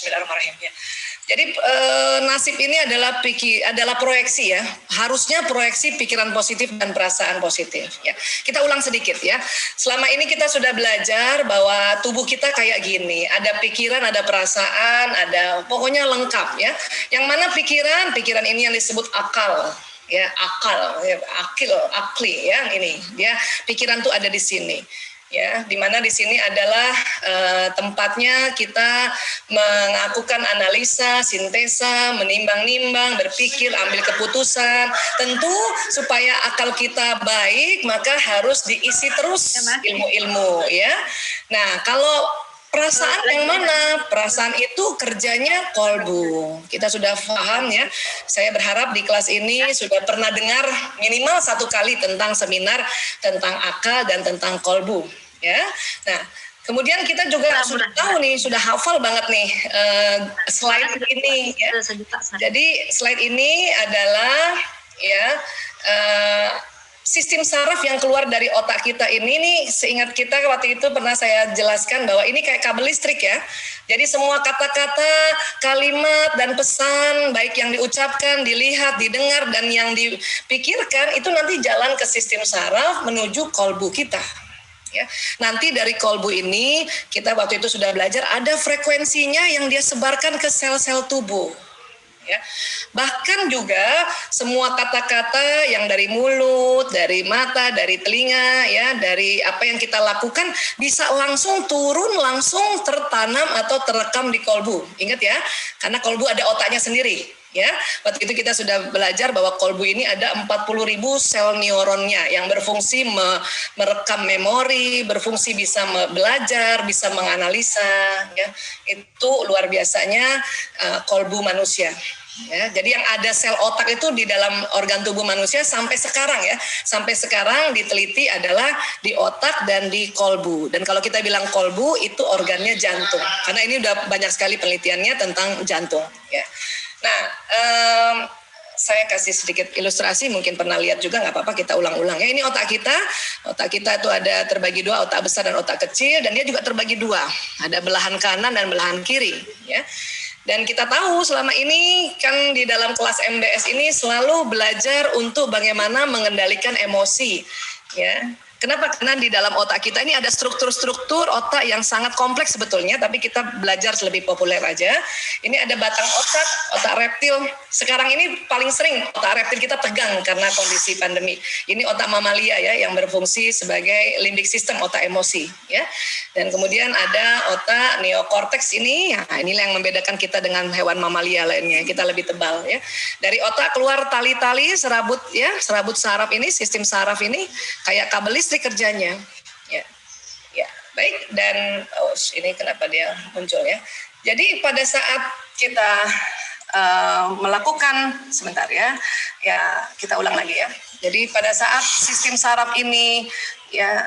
Bismillahirrahmanirrahim ya. Jadi nasib ini adalah proyeksi ya. Harusnya proyeksi pikiran positif dan perasaan positif ya. Kita ulang sedikit ya. Selama ini kita sudah belajar bahwa tubuh kita kayak gini, ada pikiran, ada perasaan, ada pokoknya lengkap ya. Yang mana pikiran ini yang disebut akal. Ya, akli ya, ini dia pikiran tuh ada di sini. Ya, di mana di sini adalah tempatnya kita melakukan analisa, sintesa, menimbang-nimbang, berpikir, ambil keputusan. Tentu supaya akal kita baik, maka harus diisi terus ilmu-ilmu ya. Nah, kalau perasaan yang mana? Perasaan itu kerjanya kolbu. Kita sudah paham ya. Saya berharap di kelas ini sudah pernah dengar minimal 1 kali tentang seminar tentang akal dan tentang kolbu. Ya, nah kemudian kita juga sudah tahu nih, sudah hafal banget nih slide ini. Ya. Jadi slide ini adalah ya sistem saraf yang keluar dari otak kita ini nih, seingat kita waktu itu pernah saya jelaskan bahwa ini kayak kabel listrik ya. Jadi semua kata-kata, kalimat, dan pesan, baik yang diucapkan, dilihat, didengar, dan yang dipikirkan, itu nanti jalan ke sistem saraf menuju kolbu kita. Ya. Nanti dari kolbu ini, kita waktu itu sudah belajar, ada frekuensinya yang dia sebarkan ke sel-sel tubuh. Ya. Bahkan juga semua kata-kata yang dari mulut, dari mata, dari telinga, ya, dari apa yang kita lakukan bisa langsung turun, langsung tertanam atau terekam di kolbu. Ingat ya, karena kolbu ada otaknya sendiri. Ya, waktu itu kita sudah belajar bahwa kolbu ini ada 40.000 sel neuronnya yang berfungsi merekam memori, berfungsi bisa belajar, bisa menganalisa. Ya, itu luar biasanya kolbu manusia. Ya, jadi yang ada sel otak itu di dalam organ tubuh manusia sampai sekarang ya, sampai sekarang diteliti adalah di otak dan di kolbu. Dan kalau kita bilang kolbu itu organnya jantung, karena ini udah banyak sekali penelitiannya tentang jantung. Ya. Nah, saya kasih sedikit ilustrasi, mungkin pernah lihat juga, nggak apa-apa kita ulang-ulang ya. Ini otak kita itu ada terbagi 2, otak besar dan otak kecil, dan dia juga terbagi 2, ada belahan kanan dan belahan kiri ya. Dan kita tahu selama ini kan di dalam kelas MBS ini selalu belajar untuk bagaimana mengendalikan emosi ya. Kenapa? Karena di dalam otak kita ini ada struktur-struktur otak yang sangat kompleks sebetulnya, tapi kita belajar lebih populer aja. Ini ada batang otak reptil. Sekarang ini paling sering otak reptil kita tegang karena kondisi pandemi. Ini otak mamalia ya, yang berfungsi sebagai limbic system, otak emosi ya. Dan kemudian ada otak neokortex ini, nah inilah yang membedakan kita dengan hewan mamalia lainnya. Kita lebih tebal ya. Dari otak keluar tali-tali serabut ya, serabut saraf ini, sistem saraf ini kayak kabel listrik kerjanya ya. Ya, baik. Dan ini kenapa dia muncul ya. Jadi pada saat kita melakukan sebentar ya. Ya, kita ulang lagi ya. Jadi pada saat sistem saraf ini ya,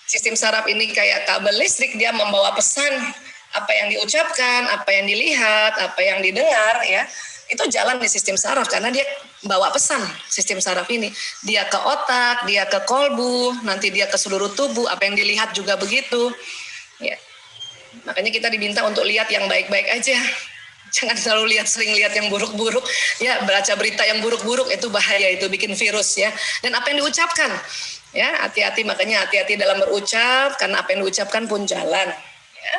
sistem saraf ini kayak kabel listrik, dia membawa pesan apa yang diucapkan, apa yang dilihat, apa yang didengar ya. Itu jalan di sistem saraf karena dia bawa pesan sistem saraf ini. Dia ke otak, dia ke kolbu, nanti dia ke seluruh tubuh, apa yang dilihat juga begitu. Ya. Makanya kita diminta untuk lihat yang baik-baik aja. Jangan selalu sering lihat yang buruk-buruk. Ya, baca berita yang buruk-buruk itu bahaya, itu bikin virus ya. Dan apa yang diucapkan? Ya, hati-hati, makanya hati-hati dalam berucap karena apa yang diucapkan pun jalan. Ya.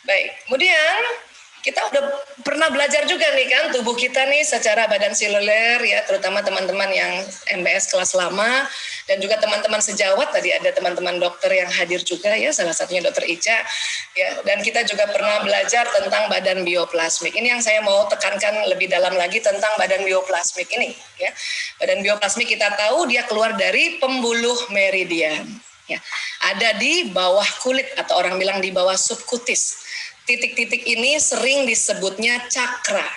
Baik. Kemudian kita udah pernah belajar juga nih kan tubuh kita nih secara badan seluler ya, terutama teman-teman yang MBS kelas lama dan juga teman-teman sejawat, tadi ada teman-teman dokter yang hadir juga ya, salah satunya Dokter Ica ya, dan kita juga pernah belajar tentang badan bioplasmik. Ini yang saya mau tekankan lebih dalam lagi tentang badan bioplasmik ini ya. Badan bioplasmik kita tahu dia keluar dari pembuluh meridian ya. Ada di bawah kulit atau orang bilang di bawah subkutis. Titik-titik ini sering disebutnya cakra.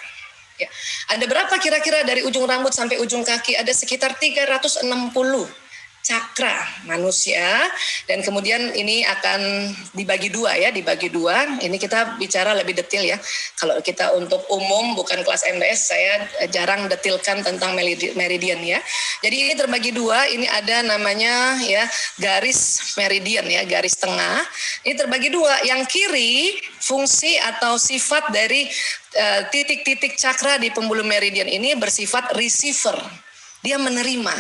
Ya. Ada berapa kira-kira dari ujung rambut sampai ujung kaki? Ada sekitar 360 cakra manusia, dan kemudian ini akan dibagi dua ya, dibagi dua. Ini kita bicara lebih detail ya. Kalau kita untuk umum bukan kelas MBS, saya jarang detilkan tentang meridian ya. Jadi ini terbagi dua, ini ada namanya ya garis meridian ya, garis tengah. Ini terbagi dua, yang kiri fungsi atau sifat dari titik-titik cakra di pembuluh meridian ini bersifat receiver. Dia menerima.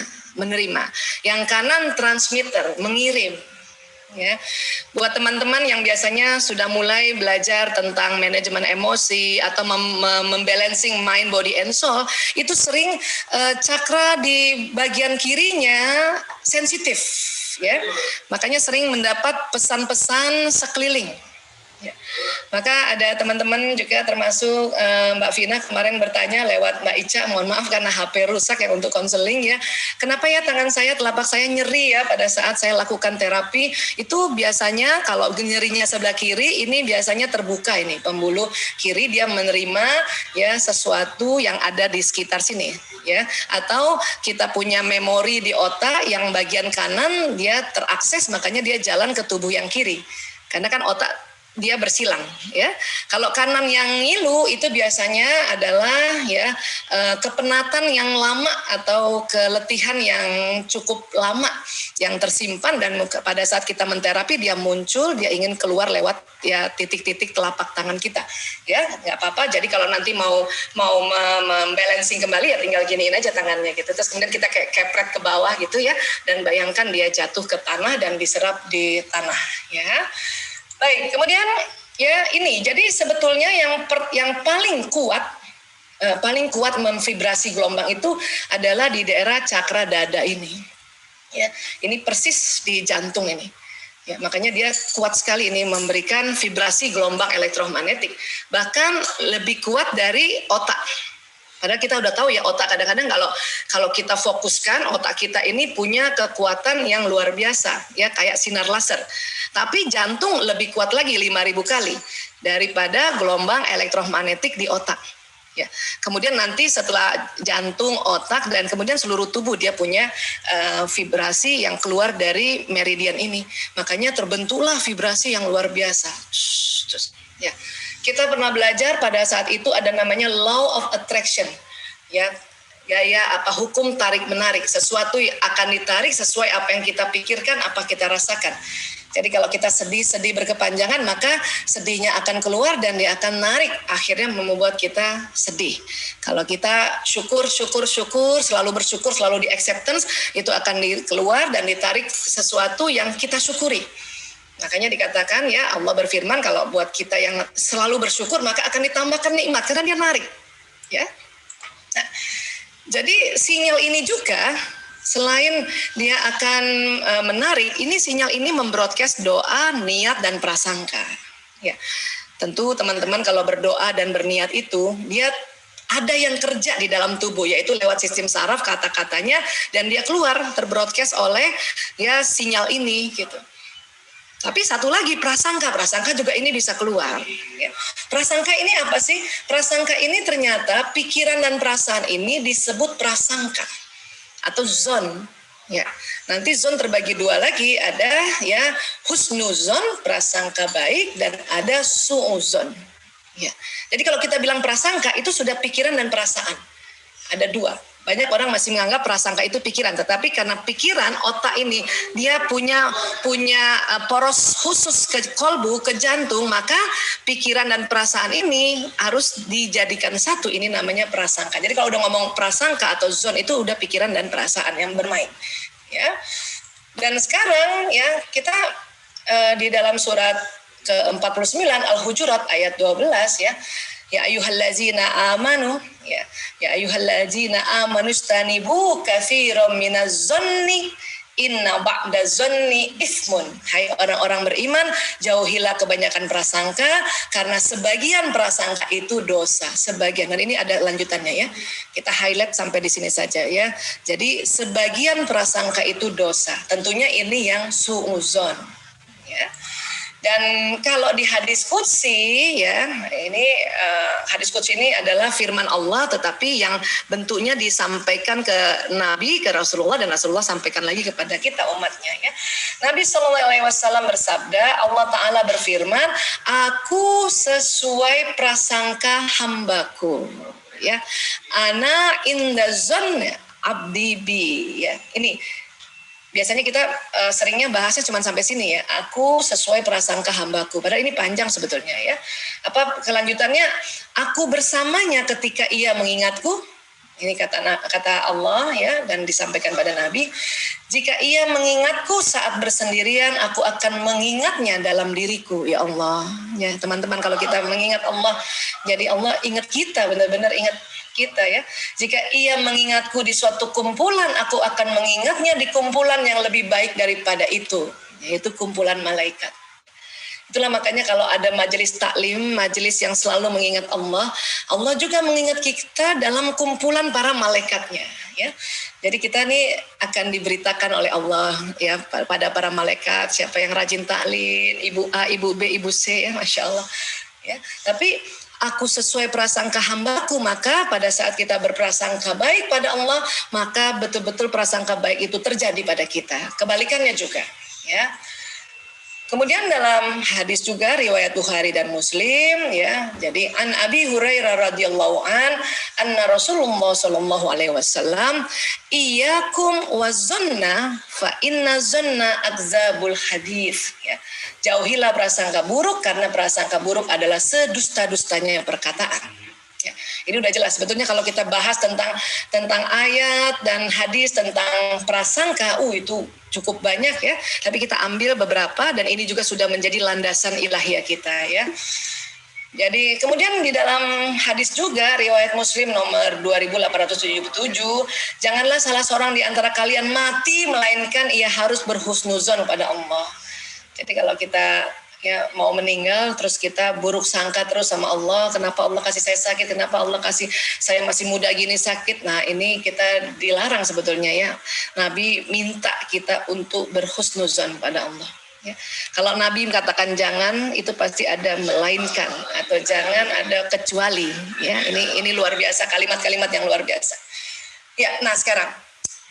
Yang kanan transmitter, mengirim. Ya, buat teman-teman yang biasanya sudah mulai belajar tentang manajemen emosi atau membalancing mind, body, and soul, itu sering cakra di bagian kirinya sensitif, ya. Makanya sering mendapat pesan-pesan sekeliling. Ya. Maka ada teman-teman juga termasuk Mbak Vina kemarin bertanya lewat Mbak Ica, mohon maaf karena HP rusak ya untuk konseling ya. Kenapa ya tangan saya, telapak saya nyeri ya pada saat saya lakukan terapi? Itu biasanya kalau nyerinya sebelah kiri ini biasanya terbuka ini pembuluh kiri, dia menerima ya sesuatu yang ada di sekitar sini ya. Atau kita punya memori di otak yang bagian kanan dia terakses, makanya dia jalan ke tubuh yang kiri. Karena kan otak dia bersilang ya. Kalau kanan yang ngilu itu biasanya adalah ya kepenatan yang lama atau keletihan yang cukup lama yang tersimpan, dan pada saat kita menterapi dia muncul, dia ingin keluar lewat ya titik-titik telapak tangan kita ya. Nggak apa-apa, jadi kalau nanti mau membalancing kembali ya tinggal giniin aja tangannya gitu, terus kemudian kita kayak kepret ke bawah gitu ya, dan bayangkan dia jatuh ke tanah dan diserap di tanah ya. Baik, kemudian ya ini, jadi sebetulnya yang paling kuat memvibrasi gelombang itu adalah di daerah cakra dada ini. Ya, ini persis di jantung ini. Ya, makanya dia kuat sekali ini memberikan vibrasi gelombang elektromagnetik, bahkan lebih kuat dari otak. Padahal kita udah tahu ya otak kadang-kadang kalau kita fokuskan otak kita ini punya kekuatan yang luar biasa ya, kayak sinar laser. Tapi jantung lebih kuat lagi 5.000 kali daripada gelombang elektromagnetik di otak. Ya. Kemudian nanti setelah jantung, otak, dan kemudian seluruh tubuh dia punya vibrasi yang keluar dari meridian ini. Makanya terbentuklah vibrasi yang luar biasa. Ya. Kita pernah belajar pada saat itu ada namanya law of attraction, ya, gaya hukum tarik menarik. Sesuatu akan ditarik sesuai apa yang kita pikirkan, apa kita rasakan. Jadi kalau kita sedih berkepanjangan, maka sedihnya akan keluar dan dia akan narik, akhirnya membuat kita sedih. Kalau kita syukur, selalu bersyukur, selalu di acceptance, itu akan keluar dan ditarik sesuatu yang kita syukuri. Makanya dikatakan ya, Allah berfirman kalau buat kita yang selalu bersyukur maka akan ditambahkan nikmat karena dia narik. Ya. Nah, jadi sinyal ini juga selain dia akan menarik, ini sinyal ini membroadcast doa, niat, dan prasangka. Ya. Tentu teman-teman kalau berdoa dan berniat itu dia ada yang kerja di dalam tubuh, yaitu lewat sistem saraf kata-katanya, dan dia keluar terbroadcast oleh ya sinyal ini gitu. Tapi satu lagi prasangka juga ini bisa keluar. Ya. Prasangka ini apa sih? Prasangka ini ternyata pikiran dan perasaan ini disebut prasangka atau zon. Ya. Nanti zon terbagi dua lagi, ada ya husnuzon, prasangka baik, dan ada suuzon. Ya. Jadi kalau kita bilang prasangka itu sudah pikiran dan perasaan. Ada dua. Banyak orang masih menganggap prasangka itu pikiran, tetapi karena pikiran otak ini dia punya poros khusus ke kolbu, ke jantung, maka pikiran dan perasaan ini harus dijadikan satu. Ini namanya prasangka. Jadi kalau udah ngomong prasangka atau zon itu udah pikiran dan perasaan yang bermain. Ya. Dan sekarang ya kita di dalam surat ke-49 Al-Hujurat ayat 12 ya. Ya ayyuhallazina amanu ya ayyuhallazina amanu istanibu katsiran minaz-zanni inna ba'daz-zanni itsmun. Hai orang-orang beriman, jauhilah kebanyakan prasangka karena sebagian prasangka itu dosa. Sebagian, dan ini ada lanjutannya ya. Kita highlight sampai di sini saja ya. Jadi sebagian prasangka itu dosa. Tentunya ini yang suuzon ya. Dan kalau di hadis qudsi ya, ini hadis qudsi ini adalah firman Allah tetapi yang bentuknya disampaikan ke Nabi, ke Rasulullah, dan Rasulullah sampaikan lagi kepada kita umatnya ya. Nabi SAW bersabda, Allah Ta'ala berfirman, aku sesuai prasangka hambaku ya. Ana inda zonni abdi bi ya. Ini biasanya kita seringnya bahasnya cuma sampai sini ya. Aku sesuai prasangka hambaku. Padahal ini panjang sebetulnya ya. Apa kelanjutannya? Aku bersamanya ketika ia mengingatku. Ini kata Allah ya, dan disampaikan pada Nabi. Jika ia mengingatku saat bersendirian, aku akan mengingatnya dalam diriku. Ya Allah. Ya teman-teman, kalau kita mengingat Allah, jadi Allah ingat kita, benar-benar ingat kita ya. Jika ia mengingatku di suatu kumpulan, aku akan mengingatnya di kumpulan yang lebih baik daripada itu, yaitu kumpulan malaikat. Itulah makanya kalau ada majelis taklim, majelis yang selalu mengingat Allah, Allah juga mengingat kita dalam kumpulan para malaikatnya ya. Jadi kita nih akan diberitakan oleh Allah ya pada para malaikat, siapa yang rajin taklim, ibu A, ibu B, ibu C ya, Masya Allah ya. Tapi aku sesuai prasangka hambaku, maka pada saat kita berprasangka baik pada Allah, maka betul-betul prasangka baik itu terjadi pada kita. Kebalikannya juga ya. Kemudian dalam hadis juga riwayat Bukhari dan Muslim ya. Jadi an Abi Hurairah radhiyallahu anna Rasulullah sallallahu alaihi wasallam iyyakum wazanna fa inna zanna akzabul hadis ya. Jauhilah prasangka buruk karena prasangka buruk adalah sedusta-dustanya perkataan. Ya, ini udah jelas. Sebetulnya kalau kita bahas tentang ayat dan hadis tentang prasangka, itu cukup banyak ya. Tapi kita ambil beberapa dan ini juga sudah menjadi landasan ilahiyah kita ya. Jadi kemudian di dalam hadis juga riwayat Muslim nomor 2877, janganlah salah seorang di antara kalian mati melainkan ia harus berhusnuzon pada Allah. Jadi kalau kita ya mau meninggal terus kita buruk sangka terus sama Allah, kenapa Allah kasih saya sakit, kenapa Allah kasih saya masih muda gini sakit. Nah ini kita dilarang sebetulnya ya. Nabi minta kita untuk berhusnuzon pada Allah ya. Kalau Nabi katakan jangan, itu pasti ada melainkan atau jangan ada kecuali ya. Ini luar biasa, kalimat-kalimat yang luar biasa ya. Nah sekarang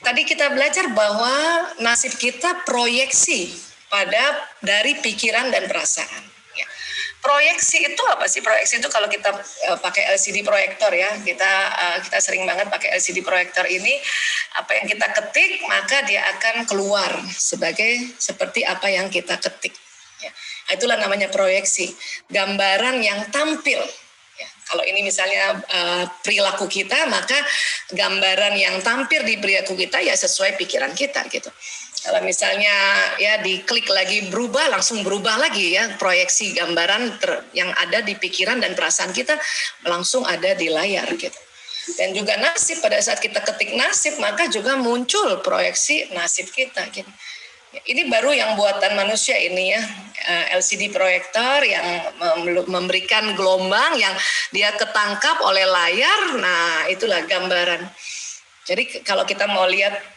tadi kita belajar bahwa nasib kita proyeksi dari pikiran dan perasaan. Ya. Proyeksi itu apa sih? Proyeksi itu kalau kita pakai LCD proyektor ya, kita sering banget pakai LCD proyektor ini, apa yang kita ketik maka dia akan keluar seperti apa yang kita ketik. Ya. Itulah namanya proyeksi, gambaran yang tampil. Ya. Kalau ini misalnya perilaku kita, maka gambaran yang tampil di perilaku kita ya sesuai pikiran kita gitu. Kalau misalnya ya diklik lagi berubah, langsung berubah lagi ya, proyeksi gambaran yang ada di pikiran dan perasaan kita langsung ada di layar gitu. Dan juga nasib, pada saat kita ketik nasib maka juga muncul proyeksi nasib kita gitu. Ini baru yang buatan manusia ini ya, LCD proyektor yang memberikan gelombang yang dia ketangkap oleh layar. Nah itulah gambaran. Jadi kalau kita mau lihat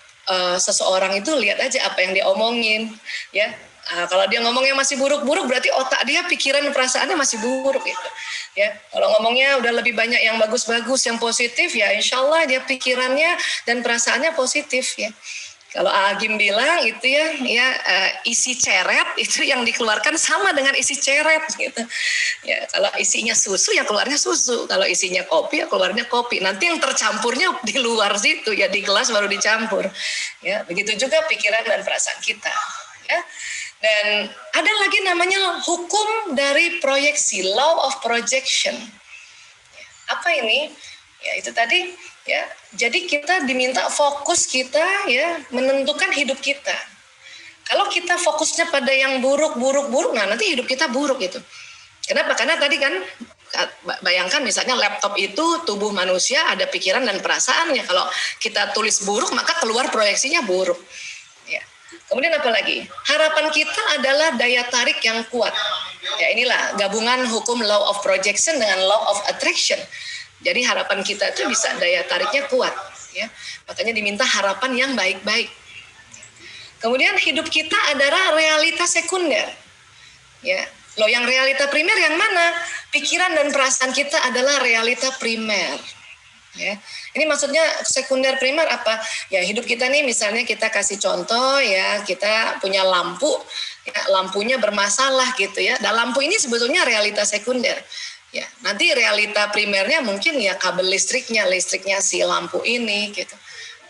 seseorang itu, lihat aja apa yang dia omongin ya. Kalau dia ngomongnya masih buruk-buruk berarti otak dia, pikiran perasaannya masih buruk gitu ya. Kalau ngomongnya udah lebih banyak yang bagus-bagus, yang positif ya, insya Allah dia pikirannya dan perasaannya positif ya. Kalau Agim bilang itu ya isi ceret itu yang dikeluarkan sama dengan isi ceret gitu. Ya, kalau isinya susu ya keluarnya susu, kalau isinya kopi ya keluarnya kopi. Nanti yang tercampurnya di luar situ ya, di gelas baru dicampur. Ya, begitu juga pikiran dan perasaan kita. Ya. Dan ada lagi namanya hukum dari proyeksi, law of projection. Apa ini? Ya itu tadi ya. Jadi kita diminta fokus kita ya menentukan hidup kita. Kalau kita fokusnya pada yang buruk, nah nanti hidup kita buruk itu. Kenapa? Karena tadi kan bayangkan misalnya laptop itu tubuh manusia, ada pikiran dan perasaannya. Kalau kita tulis buruk maka keluar proyeksinya buruk. Ya. Kemudian apa lagi? Harapan kita adalah daya tarik yang kuat. Ya inilah gabungan hukum law of projection dengan law of attraction. Jadi harapan kita itu bisa daya tariknya kuat, ya. Makanya diminta harapan yang baik-baik. Kemudian hidup kita adalah realitas sekunder. Ya, loh yang realita primer yang mana? Pikiran dan perasaan kita adalah realita primer. Ya, ini maksudnya sekunder primer apa? Ya hidup kita nih misalnya kita kasih contoh ya kita punya lampu, ya, lampunya bermasalah gitu ya. Dan lampu ini sebetulnya realita sekunder. Ya, nanti realita primernya mungkin ya kabel listriknya si lampu ini gitu.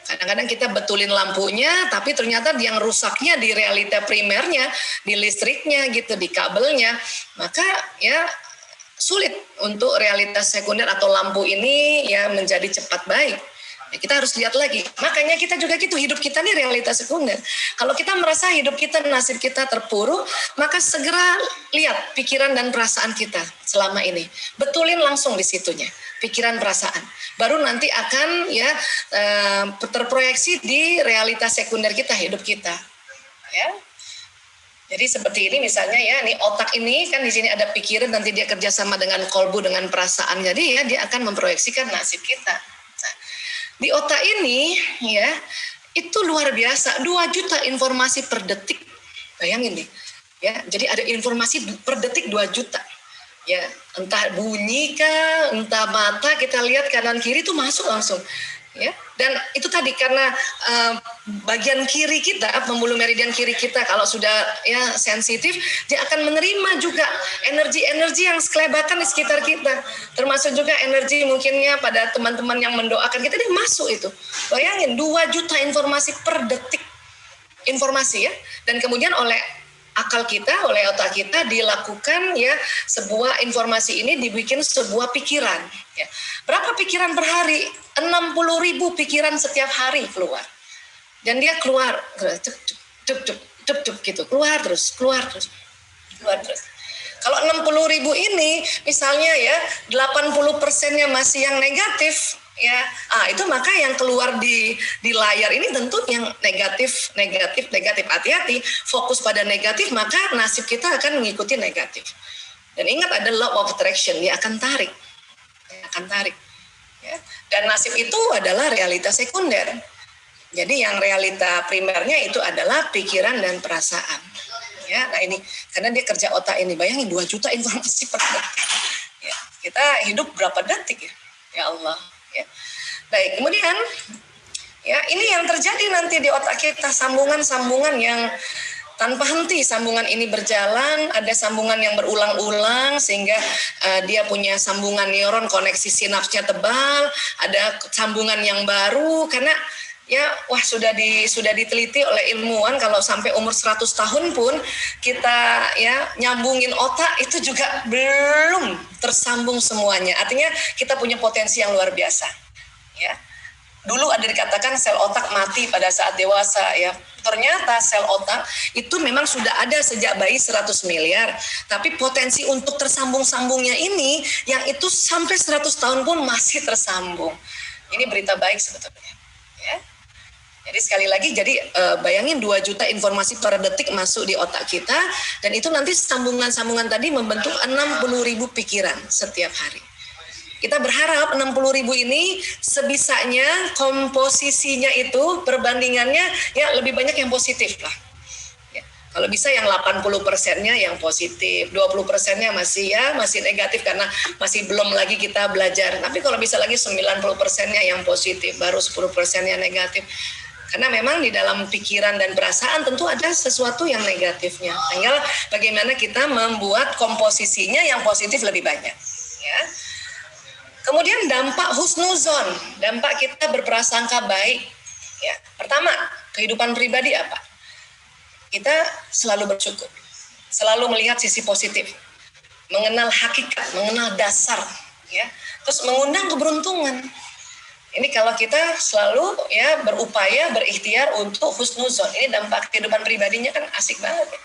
Kadang-kadang kita betulin lampunya, tapi ternyata yang rusaknya di realita primernya, di listriknya gitu, di kabelnya. Maka ya sulit untuk realitas sekunder atau lampu ini ya menjadi cepat baik. Ya, kita harus lihat lagi. Makanya kita juga gitu, hidup kita nih realitas sekunder. Kalau kita merasa hidup kita, nasib kita terpuruk, maka segera lihat pikiran dan perasaan kita selama ini. Betulin langsung di situnya, pikiran perasaan. Baru nanti akan ya terproyeksi di realitas sekunder kita, hidup kita. Ya. Jadi seperti ini misalnya ya, nih otak ini kan di sini ada pikiran, nanti dia kerjasama dengan kolbu, dengan perasaan. Jadi ya dia akan memproyeksikan nasib kita. Nah, di otak ini ya itu luar biasa, 2 juta informasi per detik. Bayangin nih. Ya, jadi ada informasi per detik 2 juta. Ya, entah bunyi kah, entah mata kita lihat kanan kiri itu masuk langsung. Ya, dan itu tadi karena bagian kiri kita, pembuluh meridian kiri kita kalau sudah ya sensitif, dia akan menerima juga energi-energi yang sekelebakan di sekitar kita, termasuk juga energi mungkinnya pada teman-teman yang mendoakan kita, dia masuk itu. Bayangin 2 juta informasi per detik, informasi ya, dan kemudian oleh akal kita, oleh otak kita dilakukan ya sebuah informasi ini dibikin sebuah pikiran. Ya. Berapa pikiran per hari? 60.000 pikiran setiap hari keluar. Dan dia keluar, cuk gitu, keluar terus. Kalau 60.000 ini misalnya ya 80%-nya masih yang negatif, ya, itu maka yang keluar di layar ini tentu yang negatif. Hati-hati, fokus pada negatif maka nasib kita akan mengikuti negatif. Dan ingat ada law of attraction, dia akan tarik. Ya. Dan nasib itu adalah realitas sekunder. Jadi yang realita primernya itu adalah pikiran dan perasaan. Ya, nah ini karena dia kerja otak ini, bayangin 2 juta informasi per detik. Ya, kita hidup berapa detik ya? Ya Allah. Ya. Baik, kemudian ya ini yang terjadi nanti di otak kita, sambungan-sambungan yang tanpa henti sambungan ini berjalan, ada sambungan yang berulang-ulang sehingga dia punya sambungan neuron, koneksi sinapsnya tebal, ada sambungan yang baru karena ya sudah diteliti oleh ilmuwan kalau sampai umur 100 tahun pun kita ya nyambungin otak itu juga belum tersambung semuanya. Artinya kita punya potensi yang luar biasa. Ya. Dulu ada dikatakan sel otak mati pada saat dewasa ya. Ternyata sel otak itu memang sudah ada sejak bayi 100 miliar. Tapi potensi untuk tersambung-sambungnya ini yang itu sampai 100 tahun pun masih tersambung. Ini berita baik sebetulnya. Ya. Jadi sekali lagi, bayangin 2 juta informasi per detik masuk di otak kita. Dan itu nanti sambungan-sambungan tadi membentuk 60.000 pikiran setiap hari. Kita berharap 60.000 ini sebisanya komposisinya itu perbandingannya ya lebih banyak yang positif lah. Ya, kalau bisa yang 80%-nya yang positif, 20%-nya masih negatif karena masih belum lagi kita belajar. Tapi kalau bisa lagi 90%-nya yang positif, baru 10%-nya negatif. Karena memang di dalam pikiran dan perasaan tentu ada sesuatu yang negatifnya. Tinggal bagaimana kita membuat komposisinya yang positif lebih banyak. Ya. Kemudian dampak husnuzon, dampak kita berprasangka baik. Ya, pertama, kehidupan pribadi apa? Kita selalu bersyukur, selalu melihat sisi positif, mengenal hakikat, mengenal dasar, ya. Terus mengundang keberuntungan. Ini kalau kita selalu ya berupaya, berikhtiar untuk husnuzon. Ini dampak kehidupan pribadinya kan asik banget ya.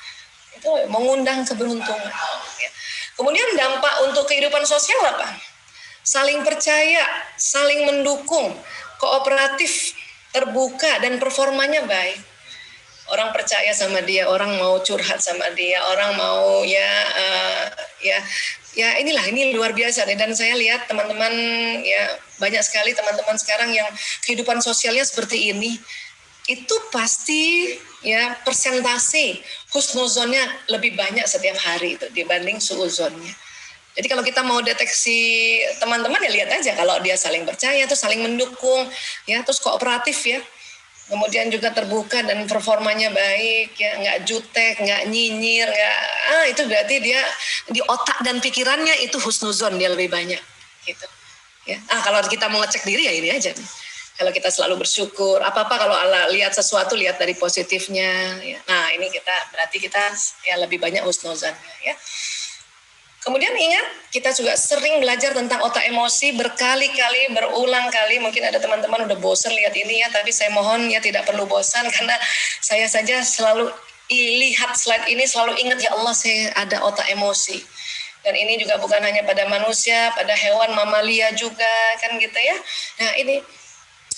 Itu mengundang keberuntungan. Ya. Kemudian dampak untuk kehidupan sosial apa? Saling percaya, saling mendukung, kooperatif, terbuka, dan performanya baik. Orang percaya sama dia, orang mau curhat sama dia, orang mau ini luar biasa. Dan saya lihat teman-teman ya banyak sekali teman-teman sekarang yang kehidupan sosialnya seperti ini. itu pasti ya persentase husnuzonnya lebih banyak setiap hari itu dibanding suuzonnya. Jadi kalau kita mau deteksi teman-teman ya lihat aja kalau dia saling percaya, terus saling mendukung, ya terus kooperatif ya. Kemudian juga terbuka dan performanya baik, ya nggak jutek, nggak nyinyir, nggak itu berarti dia di otak dan pikirannya itu husnuzon dia lebih banyak, gitu. Ya, kalau kita mau ngecek diri ya ini aja. Kalau kita selalu bersyukur, apa-apa kalau Allah lihat sesuatu lihat dari positifnya. Ya. Nah ini berarti kita ya lebih banyak husnuzonnya, ya. Kemudian ingat, kita juga sering belajar tentang otak emosi berkali-kali, berulang kali. Mungkin ada teman-teman udah bosan lihat ini ya, tapi saya mohon ya tidak perlu bosan karena saya saja selalu lihat slide ini selalu ingat ya Allah saya ada otak emosi. Dan ini juga bukan hanya pada manusia, pada hewan mamalia juga kan gitu ya. Nah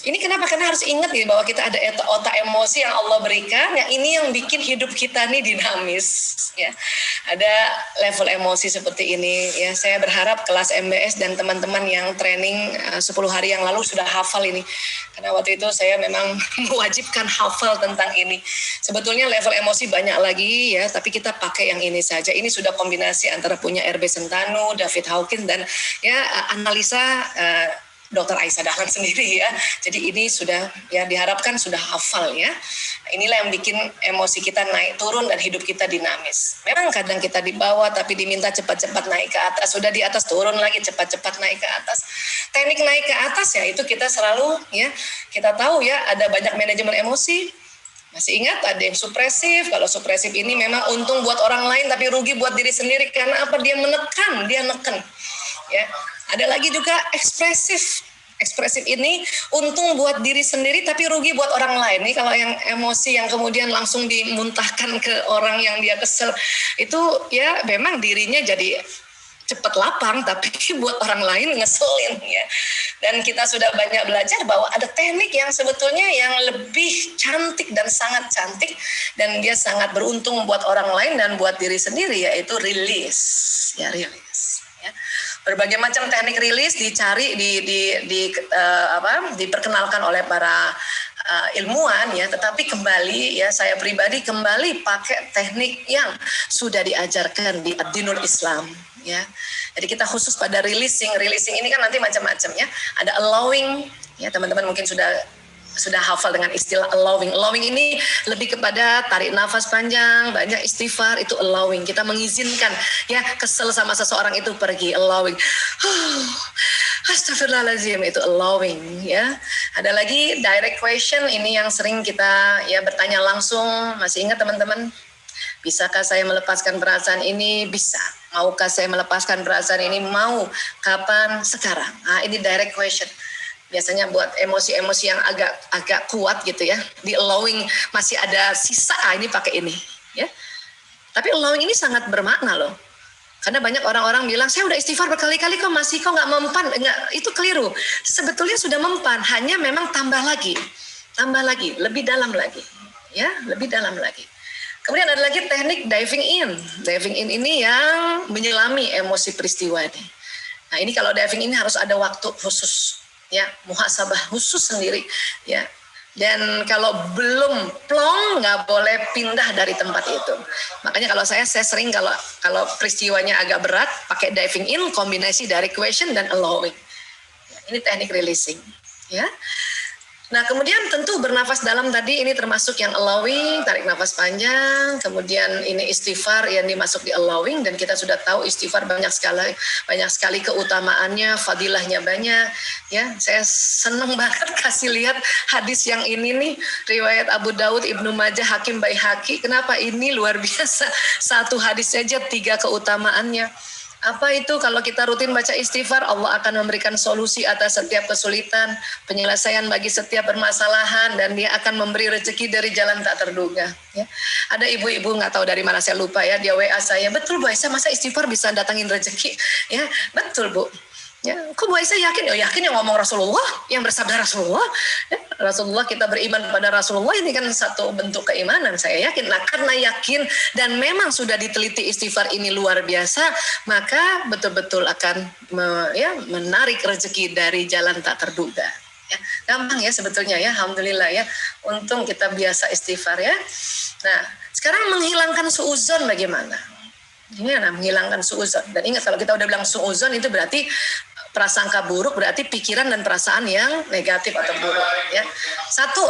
ini kenapa? Karena harus ingat ya bahwa kita ada otak emosi yang Allah berikan. Ya ini yang bikin hidup kita nih dinamis. Ya, ada level emosi seperti ini. Ya, saya berharap kelas MBS dan teman-teman yang training 10 hari yang lalu sudah hafal ini. Karena waktu itu saya memang mewajibkan hafal tentang ini. Sebetulnya level emosi banyak lagi ya, tapi kita pakai yang ini saja. Ini sudah kombinasi antara punya RB Sentano, David Hawkins dan ya analisa Dr. Aisyah Dahlan sendiri ya. Jadi ini sudah ya diharapkan sudah hafal ya. Inilah yang bikin emosi kita naik turun dan hidup kita dinamis. Memang kadang kita di bawah tapi diminta cepat-cepat naik ke atas. Sudah di atas turun lagi cepat-cepat naik ke atas. Teknik naik ke atas ya itu kita selalu ya kita tahu ya ada banyak manajemen emosi. Masih ingat ada yang supresif. Kalau supresif ini memang untung buat orang lain tapi rugi buat diri sendiri karena apa? Dia menekan, dia neken. Ya. Ada lagi juga ekspresif. Ekspresif ini untung buat diri sendiri tapi rugi buat orang lain. Nih kalau yang emosi yang kemudian langsung dimuntahkan ke orang yang dia kesel itu ya memang dirinya jadi cepat lapang tapi buat orang lain ngeselin ya. Dan kita sudah banyak belajar bahwa ada teknik yang sebetulnya yang lebih cantik dan sangat cantik dan dia sangat beruntung buat orang lain dan buat diri sendiri yaitu release. Ya release ya. Berbagai macam teknik rilis dicari diperkenalkan oleh para ilmuwan ya, tetapi kembali ya saya pribadi kembali pakai teknik yang sudah diajarkan di Ad-Dinul Islam ya. Jadi kita khusus pada releasing ini kan nanti macam-macam ya. Ada allowing ya, teman-teman mungkin sudah hafal dengan istilah allowing. Allowing ini lebih kepada tarik nafas panjang, banyak istighfar, itu allowing. Kita mengizinkan ya kesel sama seseorang itu pergi, allowing. Astagfirullahaladzim, itu allowing ya. Ada lagi direct question, ini yang sering kita ya bertanya langsung. Masih ingat teman-teman? Bisakah saya melepaskan perasaan ini? Bisa. Maukah saya melepaskan perasaan ini? Mau. Kapan? Sekarang. Nah, ini direct question. Biasanya buat emosi-emosi yang agak kuat gitu ya, di allowing masih ada sisa, ini pakai ini ya. Tapi allowing ini sangat bermakna loh, karena banyak orang-orang bilang saya udah istighfar berkali-kali kok masih kok nggak mempan. Enggak, itu keliru. Sebetulnya sudah mempan, hanya memang tambah lagi, lebih dalam lagi ya, lebih dalam lagi. Kemudian ada lagi teknik diving in. Diving in ini yang menyelami emosi peristiwa ini. Nah ini kalau diving ini harus ada waktu khusus ya, muhasabah khusus sendiri ya. Dan kalau belum plong nggak boleh pindah dari tempat itu. Makanya kalau saya sering kalau peristiwanya agak berat pakai diving in kombinasi dari question dan allowing. Ya, ini teknik releasing ya. Nah kemudian tentu bernafas dalam tadi ini termasuk yang allowing, tarik nafas panjang, kemudian ini istighfar yang dimasuk di allowing, dan kita sudah tahu istighfar banyak sekali keutamaannya, fadilahnya banyak ya. Saya senang banget kasih lihat hadis yang ini nih, riwayat Abu Daud, Ibnu Majah, Hakim Baihaqi. Kenapa ini luar biasa, satu hadis saja 3 keutamaannya. Apa itu? Kalau kita rutin baca istighfar, Allah akan memberikan solusi atas setiap kesulitan, penyelesaian bagi setiap permasalahan, dan Dia akan memberi rezeki dari jalan tak terduga. Ya. Ada ibu-ibu nggak tahu dari mana saya lupa ya, dia WA saya, betul Bu Aisyah masa istighfar bisa datangin rezeki? Ya betul Bu. Ya, kok Bu Aisyah yakin? Yakin yang ngomong Rasulullah, yang bersabda Rasulullah. Ya, Rasulullah, kita beriman kepada Rasulullah, ini kan satu bentuk keimanan. Saya yakin. Nah, karena yakin dan memang sudah diteliti istighfar ini luar biasa, maka betul-betul akan menarik rezeki dari jalan tak terduga. Ya, Gampang ya sebetulnya ya, alhamdulillah ya. Untung kita biasa istighfar ya. Nah, sekarang menghilangkan suudzon bagaimana? Gimana menghilangkan suudzon? Dan ingat kalau kita udah bilang suudzon itu berarti prasangka buruk, berarti pikiran dan perasaan yang negatif atau buruk ya. Satu,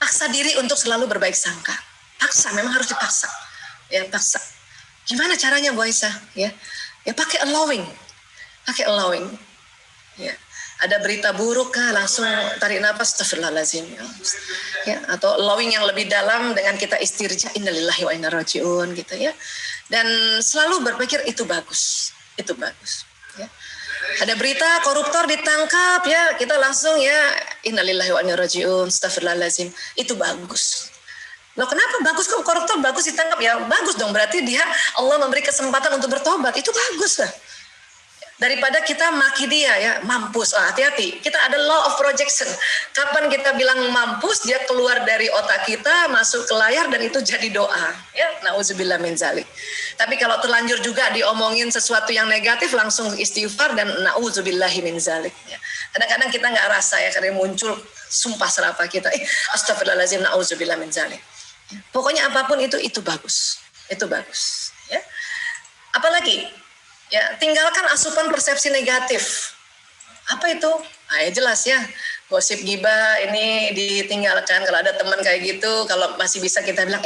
paksa diri untuk selalu berbaik sangka. Paksa, memang harus dipaksa. Ya, paksa. Gimana caranya Bu Aisyah? Ya, pakai allowing. Pakai allowing. Ya. Ada berita buruk kah, langsung tarik nafas, astagfirullahaladzim. Ya, atau allowing yang lebih dalam dengan kita istirja, innalillahi wa inna rajiun gitu ya. Dan selalu berpikir itu bagus. Itu bagus. Ya. Ada berita koruptor ditangkap ya, kita langsung ya innalillahi wa inna rajiun, astagfirullahaladzim. Itu bagus. Loh kenapa bagus kok koruptor bagus ditangkap? Ya bagus dong, berarti dia Allah memberi kesempatan untuk bertobat. Itu bagus lah. Daripada kita maki dia ya, mampus. Hati-hati, kita ada law of projection. Kapan kita bilang mampus, dia keluar dari otak kita, masuk ke layar dan itu jadi doa. Ya, na'udzubillah min zalik. Tapi kalau terlanjur juga diomongin sesuatu yang negatif, langsung istighfar dan na'udzubillahi min zalik. Ya. Kadang-kadang kita nggak rasa ya, karena muncul sumpah serapah kita. Astagfirullahaladzim, na'udzubillah min zalik. Ya. Pokoknya apapun itu bagus. Itu bagus. Ya. Apalagi? Ya, tinggalkan asupan persepsi negatif. Apa itu? Ya jelas ya. Gosip gibah ini ditinggalkan. Kalau ada teman kayak gitu, kalau masih bisa kita bilang,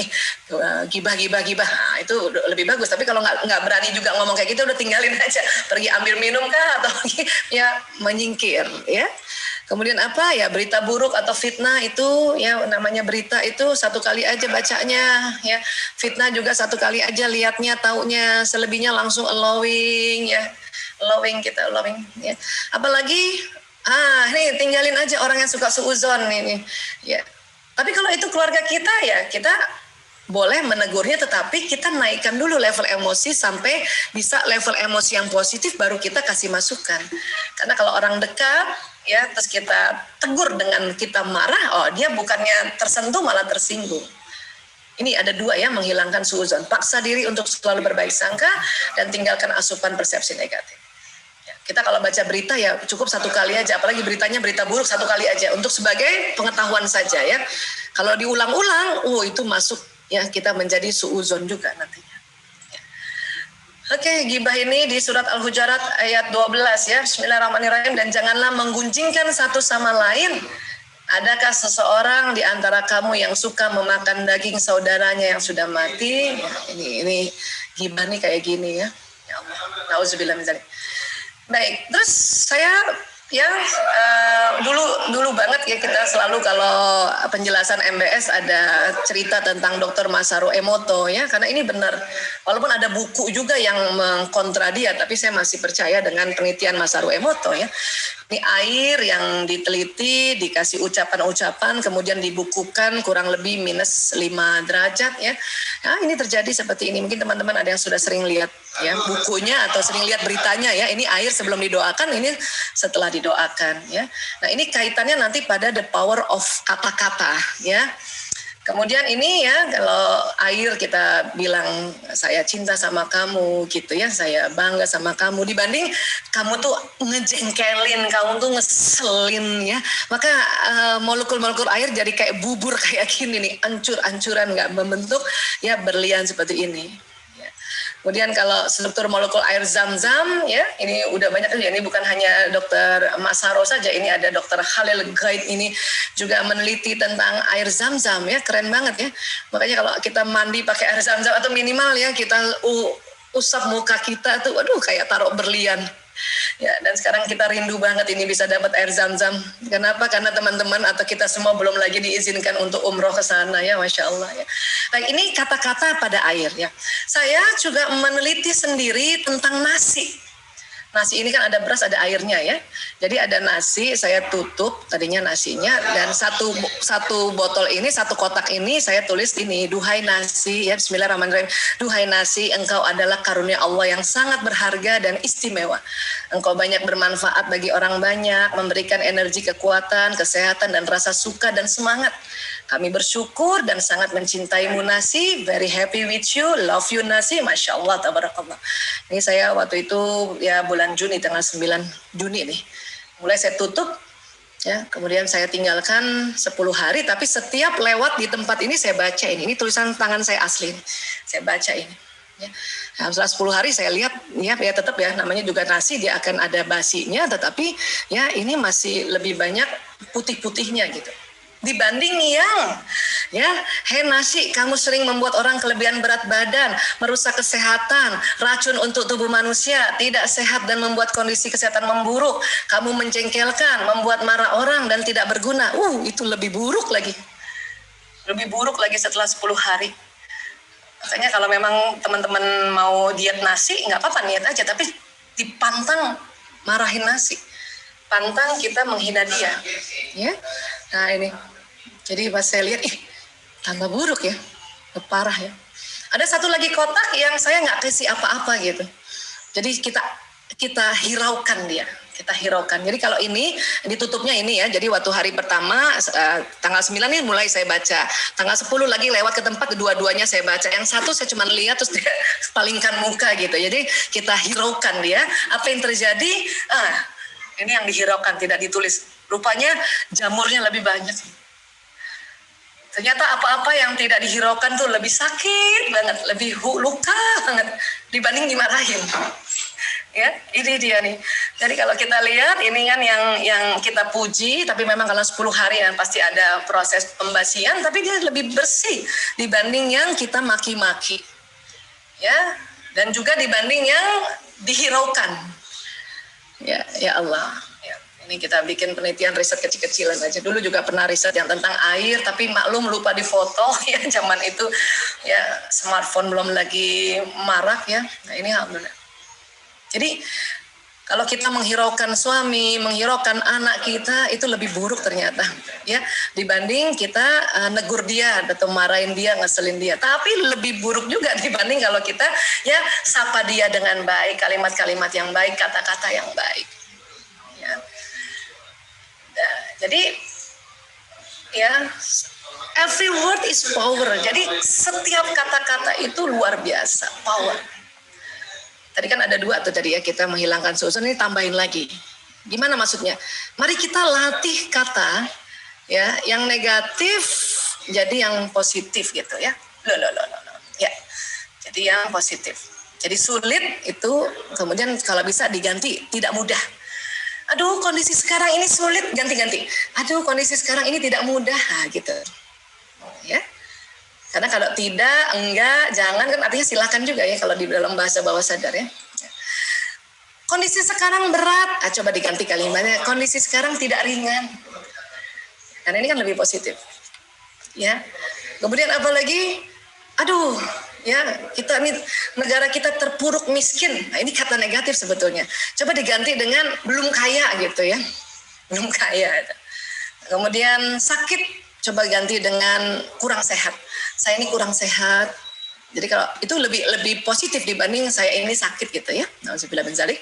gibah. Nah, itu lebih bagus. Tapi kalau nggak berani juga ngomong kayak gitu, udah tinggalin aja. Pergi ambil minum kah atau ya menyingkir ya. Kemudian apa ya, berita buruk atau fitnah itu ya, namanya berita itu satu kali aja bacanya ya, fitnah juga satu kali aja lihatnya, taunya, selebihnya langsung allowing ya, allowing ya. Apalagi nih tinggalin aja orang yang suka suudzon ini ya. Tapi kalau itu keluarga kita ya, kita boleh menegurnya, tetapi kita naikkan dulu level emosi sampai bisa level emosi yang positif, baru kita kasih masukan. Karena kalau orang dekat ya, terus kita tegur dengan kita marah, dia bukannya tersentuh malah tersinggung. Ini ada dua ya, menghilangkan suudzon. Paksa diri untuk selalu berbaik sangka dan tinggalkan asupan persepsi negatif. Ya, kita kalau baca berita ya cukup satu kali aja, apalagi beritanya berita buruk, satu kali aja untuk sebagai pengetahuan saja ya. Kalau diulang-ulang, itu masuk ya, kita menjadi suudzon juga nantinya. Oke, gibah ini di surat Al-Hujurat ayat 12 ya. Bismillahirrahmanirrahim. Dan janganlah menggunjingkan satu sama lain. Adakah seseorang di antara kamu yang suka memakan daging saudaranya yang sudah mati? Ini gibah nih kayak gini ya. Ya Allah. Nauzubillah min dzalik. Baik, terus saya ya dulu banget ya, kita selalu kalau penjelasan MBS ada cerita tentang Dr. Masaru Emoto ya, karena ini benar, walaupun ada buku juga yang mengkontra dia, tapi saya masih percaya dengan penelitian Masaru Emoto ya. Ini air yang diteliti, dikasih ucapan-ucapan, kemudian dibukukan kurang lebih minus 5 derajat ya. Nah, ini terjadi seperti ini. Mungkin teman-teman ada yang sudah sering lihat ya bukunya atau sering lihat beritanya ya. Ini air sebelum didoakan, ini setelah didoakan ya. Nah, ini kaitannya nanti pada the power of kata-kata ya. Kemudian ini ya, kalau air kita bilang saya cinta sama kamu gitu ya, saya bangga sama kamu, dibanding kamu tuh ngejengkelin, kamu tuh ngeselin ya, maka molekul-molekul air jadi kayak bubur kayak gini nih, ancur-ancuran, nggak membentuk ya berlian seperti ini. Kemudian kalau struktur molekul air zam-zam ya, ini udah banyak ya, ini bukan hanya dokter Masaro saja, ini ada dokter Khalil Ghaid ini juga meneliti tentang air zam-zam ya, keren banget ya. Makanya kalau kita mandi pakai air zam-zam atau minimal ya kita usap muka kita tuh, waduh kayak taruh berlian. Ya, dan sekarang kita rindu banget ini bisa dapat air zam-zam. Kenapa? Karena teman-teman atau kita semua belum lagi diizinkan untuk umroh ke sana ya, Masya Allah ya. Baik, ini kata-kata pada air ya. Saya juga meneliti sendiri tentang nasi. Nasi ini kan ada beras, ada airnya ya. Jadi ada nasi, saya tutup tadinya nasinya, dan satu botol ini, satu kotak ini saya tulis ini, duhai nasi ya, bismillahirrahmanirrahim. Duhai nasi, engkau adalah karunia Allah yang sangat berharga dan istimewa. Engkau banyak bermanfaat bagi orang banyak, memberikan energi, kekuatan, kesehatan, dan rasa suka dan semangat. Kami bersyukur dan sangat mencintaimu nasi, very happy with you, love you nasi, Masya Allah, tabarakallah. Ini saya waktu itu ya bulan Juni, tanggal 9 Juni nih. Mulai saya tutup, Ya, kemudian saya tinggalkan 10 hari, tapi setiap lewat di tempat ini saya baca ini. Ini tulisan tangan saya asli. Saya baca ini. Ya. Nah, setelah 10 hari saya lihat, ya tetap ya namanya juga nasi, dia akan ada basinya, tetapi ya ini masih lebih banyak putih-putihnya gitu. Dibanding yang ya, hei nasi, kamu sering membuat orang kelebihan berat badan, merusak kesehatan, racun untuk tubuh manusia, tidak sehat dan membuat kondisi kesehatan memburuk, kamu menjengkelkan, membuat marah orang dan tidak berguna. Itu lebih buruk lagi. Lebih buruk lagi setelah 10 hari. Makanya kalau memang teman-teman mau diet nasi, nggak apa-apa niat aja, tapi dipantang marahin nasi. Pantang kita menghina dia. Ya. Nah ini. Jadi pas saya lihat, tambah buruk ya, parah ya. Ada satu lagi kotak yang saya nggak kasih apa-apa gitu. Jadi kita hiraukan dia, kita hiraukan. Jadi kalau ini ditutupnya ini ya. Jadi waktu hari pertama tanggal 9 ini mulai saya baca. Tanggal 10 lagi lewat ke tempat, kedua-duanya saya baca. Yang satu saya cuma lihat terus dia palingkan muka gitu. Jadi kita hiraukan dia. Apa yang terjadi? Ini yang dihiraukan, tidak ditulis. Rupanya jamurnya lebih banyak. Ternyata apa-apa yang tidak dihiraukan tuh lebih sakit banget, lebih luka banget dibanding dimarahin. Ya, ini dia nih. Jadi kalau kita lihat ini kan yang kita puji, tapi memang kalau 10 hari kan pasti ada proses pembasian, tapi dia lebih bersih dibanding yang kita maki-maki. Ya, dan juga dibanding yang dihiraukan. Ya Allah. Ini kita bikin penelitian riset kecil-kecilan aja. Dulu juga pernah riset yang tentang air, tapi maklum lupa difoto ya, zaman itu ya smartphone belum lagi marak ya. Nah ini alhamdulillah. Jadi kalau kita menghiraukan suami, menghiraukan anak kita, itu lebih buruk ternyata ya, dibanding kita negur dia atau marahin dia, ngeselin dia. Tapi lebih buruk juga dibanding kalau kita ya sapa dia dengan baik, kalimat-kalimat yang baik, kata-kata yang baik. Ya. Jadi ya, every word is power. Jadi setiap kata-kata itu luar biasa, power. Tadi kan ada 2 tuh tadi ya, kita menghilangkan susun, ini tambahin lagi. Gimana maksudnya? Mari kita latih kata ya, yang negatif jadi yang positif gitu ya. Ya. Jadi yang positif. Jadi sulit itu kemudian kalau bisa diganti tidak mudah. Aduh kondisi sekarang ini sulit, ganti-ganti. Aduh kondisi sekarang ini tidak mudah, gitu. Ya. Karena kalau tidak, enggak, jangan kan artinya silakan juga ya kalau di dalam bahasa bawah sadar ya. Kondisi sekarang berat, coba diganti kalimatnya. Kondisi sekarang tidak ringan. Karena ini kan lebih positif. Ya. Kemudian apalagi, aduh, ya kita ini negara kita terpuruk miskin. Nah, ini kata negatif sebetulnya. Coba diganti dengan belum kaya gitu ya, belum kaya. Kemudian sakit, coba ganti dengan kurang sehat. Saya ini kurang sehat. Jadi kalau itu lebih positif dibanding saya ini sakit gitu ya. Nauzubillah min dzalik.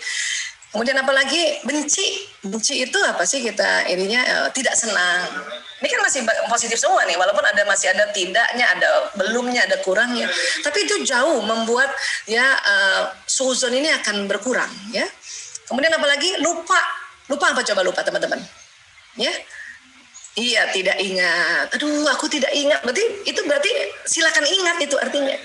Kemudian apalagi benci itu apa sih kita ininya tidak senang. Ini kan masih positif semua nih, walaupun masih ada tidaknya, ada belumnya, ada kurangnya. Tapi itu jauh membuat ya suzon ini akan berkurang ya. Kemudian apalagi lupa apa coba lupa teman-teman? Ya. Iya, tidak ingat. Aduh, aku tidak ingat. Berarti silakan ingat itu artinya.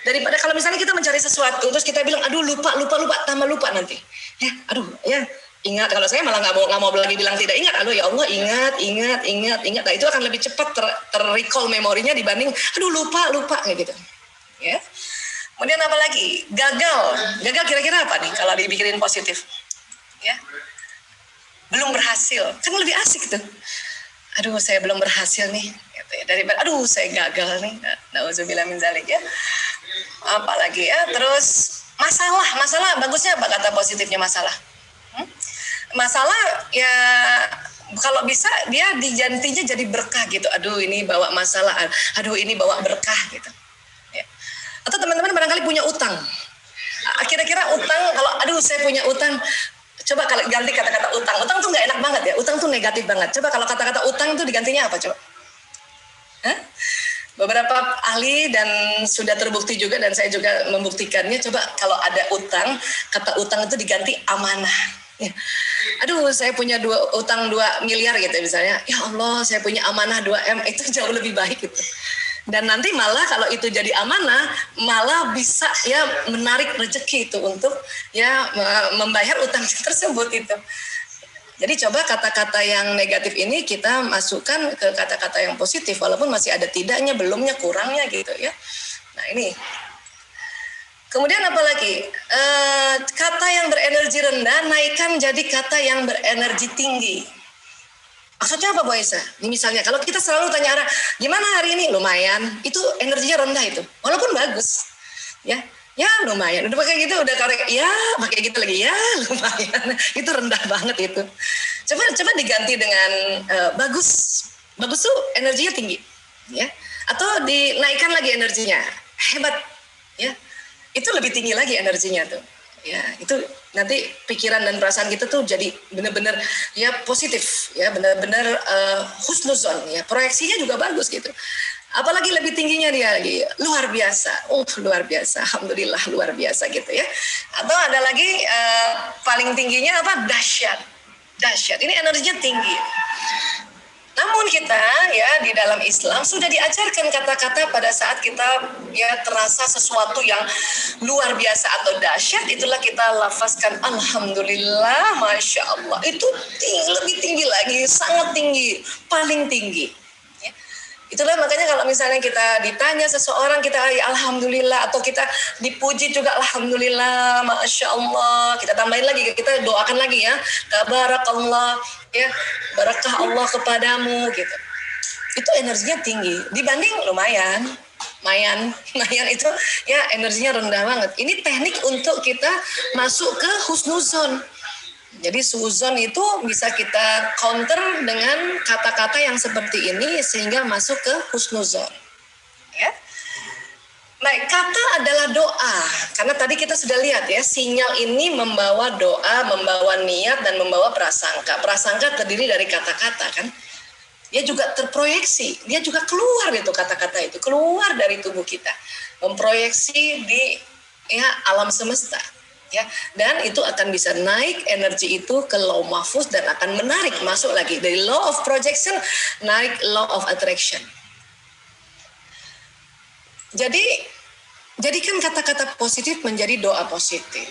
Daripada kalau misalnya kita mencari sesuatu terus kita bilang aduh lupa tambah lupa nanti. Ya, aduh, ya ingat. Kalau saya malah nggak mau lagi bilang tidak ingat. Aduh ya Allah, ingat. Nah, itu akan lebih cepat ter-recall memorinya dibanding aduh lupa kayak gitu. Ya. Kemudian apa lagi? Gagal kira-kira apa nih kalau dibikinin positif? Ya. Belum berhasil. Kan lebih asik tuh. Aduh saya belum berhasil nih gitu ya. Daripada aduh saya gagal nih. Nauzubillah min dzalik ya. Apalagi ya, terus masalah bagusnya apa kata positifnya masalah? Masalah ya kalau bisa dia digantinya jadi berkah gitu. Aduh ini bawa masalah, aduh ini bawa berkah gitu. Ya. Atau teman-teman barangkali punya utang. Kira-kira utang, kalau aduh saya punya utang, coba kalau ganti kata-kata utang. Utang tuh nggak enak banget ya. Utang tuh negatif banget. Coba kalau kata-kata utang itu digantinya apa coba? Hah? Beberapa ahli dan sudah terbukti juga dan saya juga membuktikannya. Coba kalau ada utang, kata utang itu diganti amanah. Ya. aduh saya punya utang 2 miliar gitu misalnya, ya Allah saya punya amanah 2M, itu jauh lebih baik gitu. Dan nanti malah kalau itu jadi amanah, malah bisa ya menarik rezeki itu untuk ya membayar utang tersebut itu. Jadi coba kata-kata yang negatif ini kita masukkan ke kata-kata yang positif, walaupun masih ada tidaknya, belumnya, kurangnya gitu ya. Nah ini. Kemudian apa lagi? Kata yang berenergi rendah naikkan jadi kata yang berenergi tinggi. Maksudnya apa Bu Aisyah? Ini misalnya kalau kita selalu tanya orang, gimana hari ini? Lumayan. Itu energinya rendah itu. Walaupun bagus. Ya lumayan. Udah pakai gitu, udah korek. Ya pakai gitu lagi. Ya lumayan. Itu rendah banget itu. Coba diganti dengan bagus. Bagus tuh energinya tinggi. Ya. Atau dinaikkan lagi energinya. Hebat. Ya. Itu lebih tinggi lagi energinya tuh. Ya, itu nanti pikiran dan perasaan kita tuh jadi benar-benar ya positif, ya benar-benar husnuzon, ya proyeksinya juga bagus gitu. Apalagi lebih tingginya dia lagi luar biasa, luar biasa, alhamdulillah luar biasa gitu ya. Atau ada lagi paling tingginya apa? Dahsyat. Ini energinya tinggi. Namun kita ya di dalam Islam sudah diajarkan kata-kata pada saat kita ya terasa sesuatu yang luar biasa atau dahsyat, itulah kita lafazkan alhamdulillah, masya Allah. Itu lebih tinggi lagi, sangat tinggi, paling tinggi. Ya. Itulah makanya kalau misalnya kita ditanya seseorang, kita alhamdulillah, atau kita dipuji juga alhamdulillah, masya Allah. Kita tambahin lagi, kita doakan lagi ya, tabarakallah, ya barakah Allah kepadamu gitu. Itu energinya tinggi dibanding lumayan itu ya energinya rendah banget. Ini teknik untuk kita masuk ke husnuzon. Jadi suuzon itu bisa kita counter dengan kata-kata yang seperti ini sehingga masuk ke husnuzon. Ya. Baik, kata adalah doa. Karena tadi kita sudah lihat ya, sinyal ini membawa doa, membawa niat, dan membawa prasangka. Prasangka terdiri dari kata-kata kan. Dia juga terproyeksi, dia juga keluar gitu kata-kata itu, keluar dari tubuh kita. Memproyeksi di ya alam semesta. Ya, dan itu akan bisa naik energi itu ke law mahfuz dan akan menarik masuk lagi dari law of projection naik law of attraction. Jadi jadikan kata-kata positif menjadi doa positif.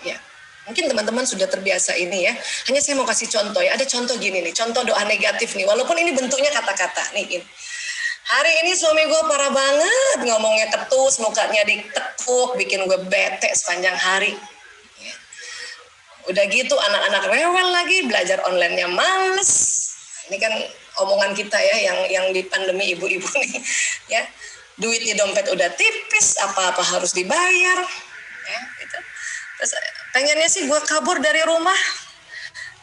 Ya, mungkin teman-teman sudah terbiasa ini ya. Hanya saya mau kasih contoh ya. Ada contoh gini nih, contoh doa negatif nih. Walaupun ini bentuknya kata-kata nih. Hari ini suami gue parah banget, ngomongnya ketus, mukanya ditekuk, bikin gue bete sepanjang hari. Ya. Udah gitu anak-anak rewel lagi, belajar online-nya males. Ini kan omongan kita ya, yang di pandemi ibu-ibu nih. Ya. Duit di dompet udah tipis, apa-apa harus dibayar, ya, gitu. Terus pengennya sih gue kabur dari rumah,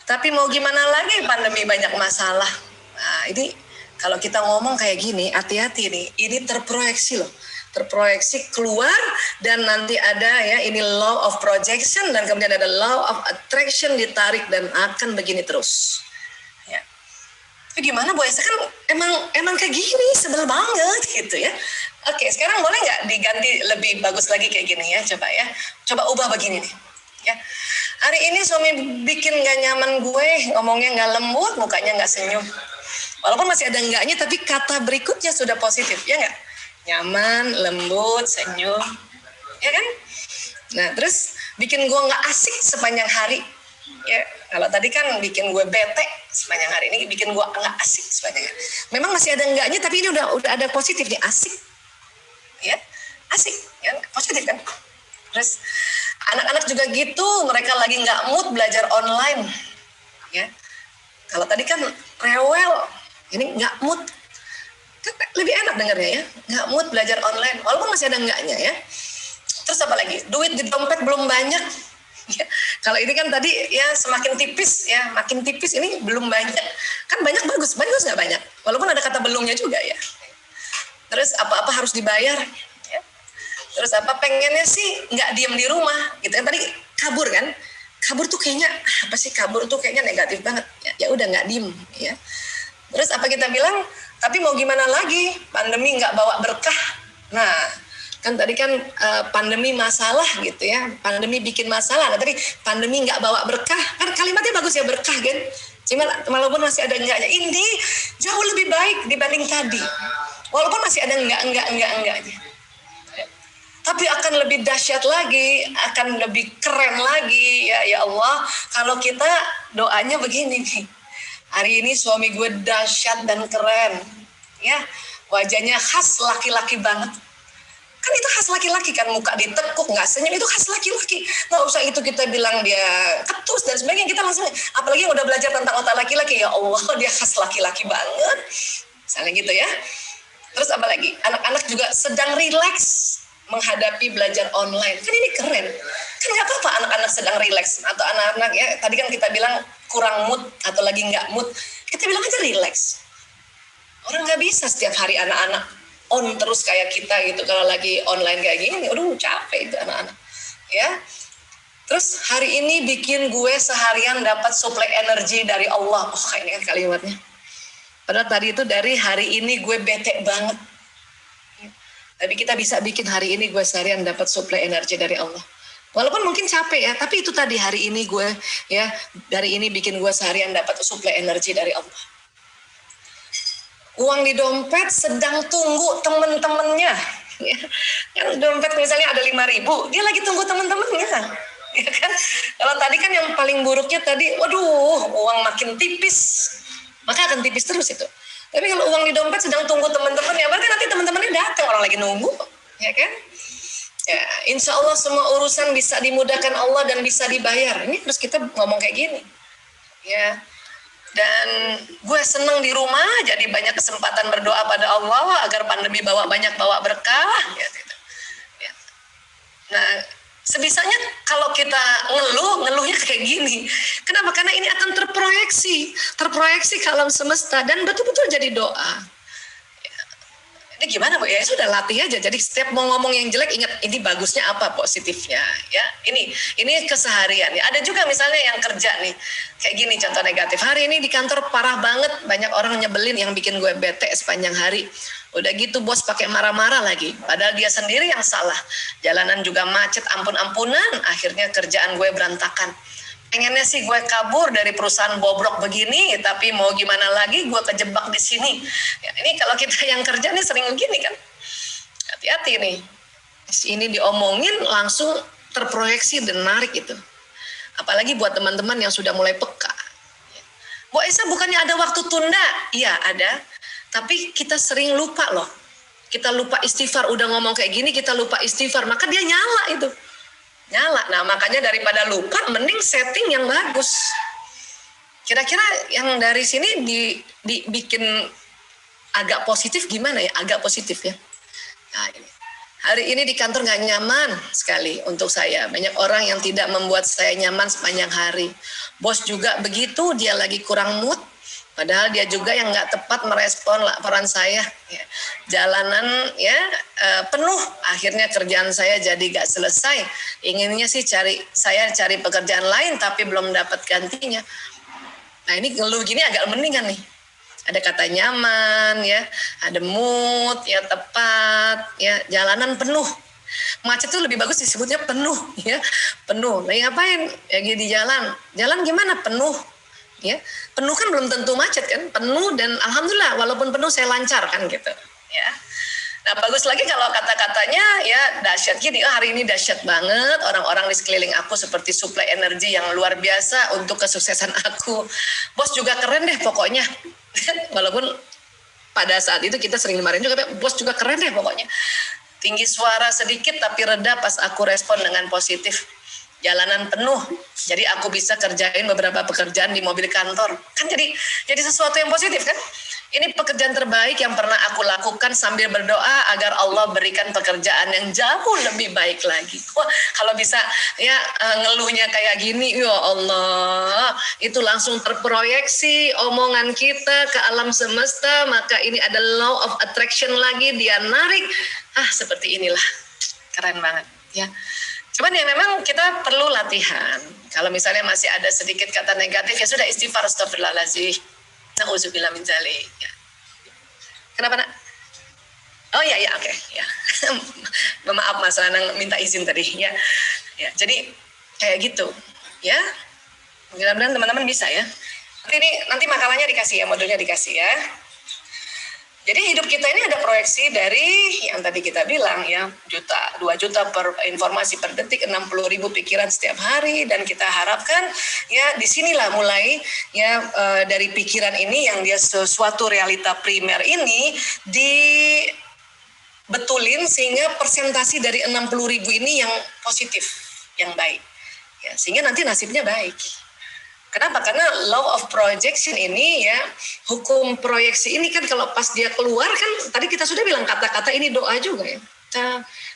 tapi mau gimana lagi, pandemi banyak masalah. Nah ini kalau kita ngomong kayak gini, hati-hati nih, ini terproyeksi loh, terproyeksi keluar, dan nanti ada ya ini law of projection, dan kemudian ada law of attraction, ditarik dan akan begini terus. Ya. Tapi gimana Bu Aisyah, kan emang kayak gini, sebel banget gitu ya. Oke, sekarang boleh nggak diganti lebih bagus lagi kayak gini ya, coba ya. Coba ubah begini nih. Ya. Hari ini suami bikin nggak nyaman gue, ngomongnya nggak lembut, mukanya nggak senyum. Walaupun masih ada enggaknya, tapi kata berikutnya sudah positif, ya nggak? Nyaman, lembut, senyum. Ya kan? Nah, terus bikin gue nggak asik sepanjang hari. Ya, kalau tadi kan bikin gue bete sepanjang hari, ini bikin gue nggak asik sepanjang hari. Memang masih ada enggaknya, tapi ini udah ada positifnya, asik. Ya, asik, ya, positif kan. Terus anak-anak juga gitu, mereka lagi nggak mood belajar online, ya. Kalau tadi kan rewel, ini nggak mood, kan lebih enak dengarnya ya, nggak mood belajar online, walaupun masih ada enggaknya ya. Terus apa lagi? Duit di dompet belum banyak. Ya, kalau ini kan tadi ya semakin tipis ya, makin tipis, ini belum banyak. Kan banyak bagus nggak banyak, walaupun ada kata belumnya juga ya. Terus apa-apa harus dibayar. Ya. Terus apa, pengennya sih nggak diem di rumah gitu kan. Tadi kabur kan. Kabur tuh kayaknya, apa sih kabur tuh kayaknya negatif banget. Ya udah nggak diem. Ya. Terus apa kita bilang, tapi mau gimana lagi, pandemi nggak bawa berkah. Nah, Kan tadi kan pandemi masalah gitu ya, pandemi bikin masalah. Nah tadi pandemi nggak bawa berkah, kan kalimatnya bagus ya, berkah kan. Cuma walaupun masih ada enggaknya, ini jauh lebih baik dibanding tadi. Walaupun masih ada enggaknya. Tapi akan lebih dahsyat lagi, akan lebih keren lagi ya Allah. Kalau kita doanya begini nih, hari ini suami gue dahsyat dan keren, ya wajahnya khas laki-laki banget. Kan itu khas laki-laki kan, muka ditekuk, nggak senyum, itu khas laki-laki. Nggak usah itu kita bilang dia ketus dan sebagainya, kita langsung, apalagi yang udah belajar tentang otak laki-laki, ya Allah dia khas laki-laki banget. Misalnya gitu ya. Terus apa lagi? Anak-anak juga sedang rileks menghadapi belajar online. Kan ini keren. Kan nggak apa-apa anak-anak sedang rileks. Atau anak-anak ya, tadi kan kita bilang kurang mood atau lagi nggak mood. Kita bilang aja rileks. Orang nggak bisa setiap hari anak-anak on terus kayak kita gitu. Kalau lagi online kayak gini, aduh capek itu anak-anak. Ya. Terus hari ini bikin gue seharian dapat suplai energi dari Allah. Oh ini kan kalimatnya. Padahal tadi itu dari hari ini gue bete banget. Tapi kita bisa bikin hari ini gue seharian dapat suplai energi dari Allah. Walaupun mungkin capek ya, tapi itu tadi hari ini gue ya, dari ini bikin gue seharian dapat suplai energi dari Allah. Uang di dompet sedang tunggu temen-temennya. Ya. Yang dompet misalnya ada 5.000, dia lagi tunggu temen-temennya. Ya kan? Kalau tadi kan yang paling buruknya tadi, waduh, uang makin tipis. Maka akan tipis terus itu. Tapi kalau uang di dompet sedang tunggu teman-teman, ya berarti nanti teman-temannya datang, orang lagi nunggu, ya kan? Ya, insya Allah semua urusan bisa dimudahkan Allah dan bisa dibayar. Ini harus kita ngomong kayak gini, ya. Dan gue seneng di rumah, jadi banyak kesempatan berdoa pada Allah agar pandemi bawa berkah. Ya. Nah, sebisanya kalau kita ngeluhnya kayak gini. Kenapa? Karena ini akan terproyeksi ke alam semesta dan betul-betul jadi doa. Ini gimana Bu? Ya sudah latih aja. Jadi setiap mau ngomong yang jelek ingat ini bagusnya apa, positifnya ya. Ini keseharian ya. Ada juga misalnya yang kerja nih. Kayak gini contoh negatif. Hari ini di kantor parah banget, banyak orang nyebelin yang bikin gue bete sepanjang hari. Udah gitu bos pakai marah-marah lagi. Padahal dia sendiri yang salah. Jalanan juga macet ampun-ampunan, akhirnya kerjaan gue berantakan. Pengennya sih gue kabur dari perusahaan bobrok begini, tapi mau gimana lagi gue kejebak di sini. Ya, ini kalau kita yang kerja nih sering begini kan. Hati-hati nih. Ini diomongin langsung terproyeksi dan narik itu. Apalagi buat teman-teman yang sudah mulai peka. Bu Esa bukannya ada waktu tunda? Iya ada. Tapi kita sering lupa loh. Kita lupa istighfar. Udah ngomong kayak gini kita lupa istighfar. Maka dia nyala itu. Nyala. Nah makanya daripada lupa mending setting yang bagus. Kira-kira yang dari sini dibikin agak positif gimana ya? Agak positif ya. Nah, ini. Hari ini di kantor nggak nyaman sekali untuk saya. Banyak orang yang tidak membuat saya nyaman sepanjang hari. Bos juga begitu, dia lagi kurang mood. Padahal dia juga yang nggak tepat merespon laporan saya. Ya. Jalanan ya penuh, akhirnya kerjaan saya jadi nggak selesai. Inginnya sih saya cari pekerjaan lain tapi belum dapat gantinya. Nah ini ngeluh gini agak mendingan nih. Ada kata nyaman, ya, ada mood, ya tepat, ya jalanan penuh. Macet tuh lebih bagus disebutnya penuh, ya penuh. Lagi ngapain? Ya di jalan. Jalan gimana? Penuh. Ya, penuh kan belum tentu macet kan, penuh dan alhamdulillah walaupun penuh saya lancar kan gitu, ya. Nah bagus lagi kalau kata-katanya ya dahsyat gini, hari ini dahsyat banget, orang-orang di sekeliling aku seperti suplai energi yang luar biasa untuk kesuksesan aku. Bos juga keren deh pokoknya, walaupun pada saat itu kita sering dimarahin juga, bos juga keren deh pokoknya. Tinggi suara sedikit tapi reda pas aku respon dengan positif. Jalanan penuh, jadi aku bisa kerjain beberapa pekerjaan di mobil kantor. Kan jadi sesuatu yang positif kan? Ini pekerjaan terbaik yang pernah aku lakukan sambil berdoa agar Allah berikan pekerjaan yang jauh lebih baik lagi. Wah, kalau bisa ya ngeluhnya kayak gini, ya Allah, itu langsung terproyeksi omongan kita ke alam semesta, maka ini ada law of attraction lagi, dia narik. Seperti inilah. Keren banget, ya. Cuman ya memang kita perlu latihan. Kalau misalnya masih ada sedikit kata negatif, ya sudah istighfar, astagfirullahaladzim. Na'udzubillah min dzalik. Ya. Kenapa nak? Oh ya ya oke ya. Maaf Mas Lanang minta izin tadi ya. Ya jadi kayak gitu ya. Mudah-mudahan teman-teman bisa ya. Nanti makalahnya dikasih ya, modulnya dikasih ya. Jadi hidup kita ini ada proyeksi dari yang tadi kita bilang ya, 2 juta per informasi per detik, 60.000 pikiran setiap hari, dan kita harapkan ya disinilah mulai ya dari pikiran ini yang dia sesuatu realita primer ini dibetulin sehingga persentasi dari 60.000 ini yang positif, yang baik. Ya, sehingga nanti nasibnya baik. Kenapa? Karena law of projection ini ya, hukum proyeksi ini kan kalau pas dia keluar kan tadi kita sudah bilang kata-kata ini doa juga ya.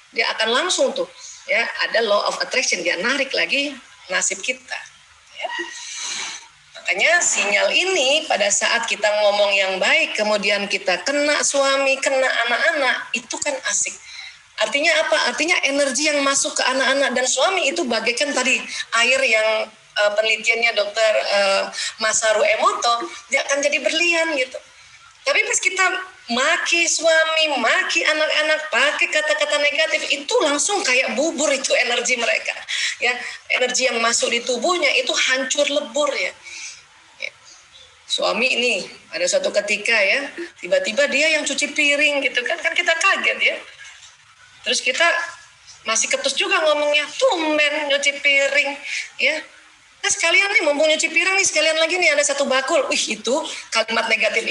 Dia akan langsung tuh ya, ada law of attraction, dia narik lagi nasib kita ya. Makanya sinyal ini pada saat kita ngomong yang baik kemudian kita kena suami, kena anak-anak, itu kan asik. Artinya apa? Artinya energi yang masuk ke anak-anak dan suami itu bagaikan tadi air yang penelitiannya Dr. Masaru Emoto, dia akan jadi berlian gitu. Tapi pas kita maki suami, maki anak-anak, pakai kata-kata negatif, itu langsung kayak bubur itu energi mereka. Ya, energi yang masuk di tubuhnya itu hancur lebur ya. Suami ini ada suatu ketika ya, tiba-tiba dia yang cuci piring gitu kan kita kaget ya. Terus kita masih ketus juga ngomongnya, tumben nyuci piring ya. Nah sekalian nih mumpung nyuci piring nih, sekalian lagi nih ada satu bakul. Itu kalimat negatif